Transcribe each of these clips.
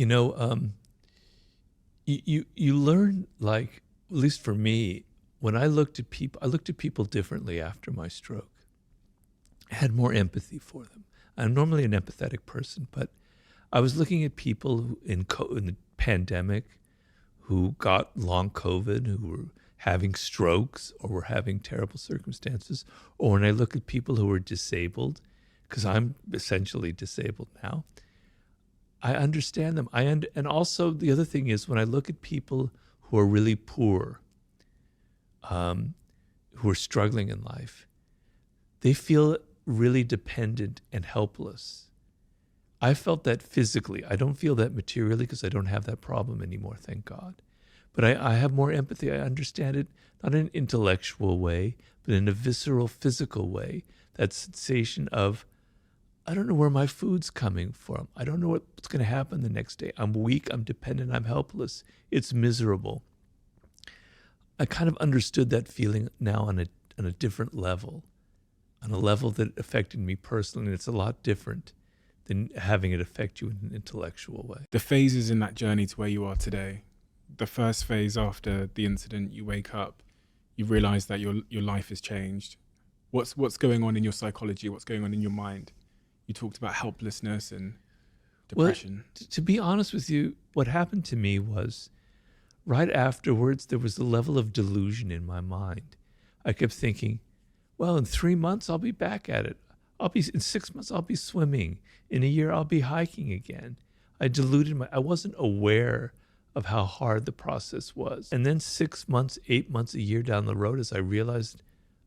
You know, you learn, like, at least for me, when I looked at people differently after my stroke. I had more empathy for them. I'm normally an empathetic person, but I was looking at people in the pandemic who got long COVID, who were having strokes or were having terrible circumstances, or when I look at people who were disabled, because I'm essentially disabled now, I understand them. And also the other thing is when I look at people who are really poor, who are struggling in life, they feel really dependent and helpless. I felt that physically. I don't feel that materially because I don't have that problem anymore, thank God. But I have more empathy. I understand it, not in an intellectual way, but in a visceral, physical way. That sensation of, I don't know where my food's coming from. I don't know what's going to happen the next day. I'm weak, I'm dependent, I'm helpless. It's miserable. I kind of understood that feeling now on a different level, on a level that affected me personally, and it's a lot different than having it affect you in an intellectual way. The phases in that journey to where you are today, the first phase after the incident, you wake up, you realize that your life has changed. What's going on in your psychology? What's going on in your mind? You talked about helplessness and depression. Well, to be honest with you, what happened to me was right afterwards, there was a level of delusion in my mind. I kept thinking, well, in 3 months, I'll be back at it. In 6 months, I'll be swimming. In a year, I'll be hiking again. I wasn't aware of how hard the process was. And then 6 months, 8 months, a year down the road, as I realized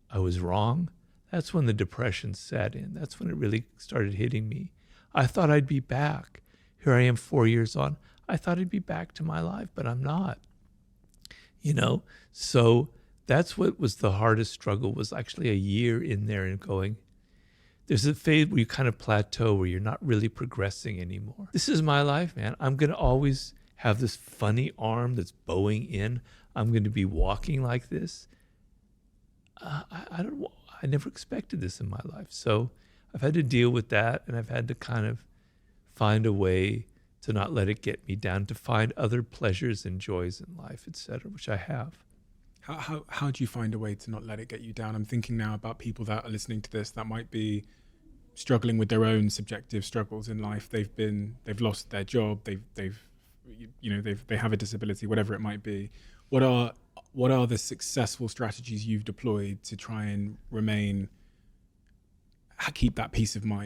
I was wrong, that's when the depression set in. That's when it really started hitting me. I thought I'd be back. Here I am 4 years on. I thought I'd be back to my life, but I'm not. So that's what was the hardest struggle, was actually a year in there and going, there's a phase where you kind of plateau, where you're not really progressing anymore. This is my life, man. I'm going to always have this funny arm that's bowing in. I'm going to be walking like this. I never expected this in my life. So I've had to deal with that, and I've had to kind of find a way to not let it get me down, to find other pleasures and joys in life, etc., which I have. How do you find a way to not let it get you down? I'm thinking now about people that are listening to this that might be struggling with their own subjective struggles in life. They've lost their job. They have a disability, whatever it might be. What are the successful strategies you've deployed to try and keep that peace of mind?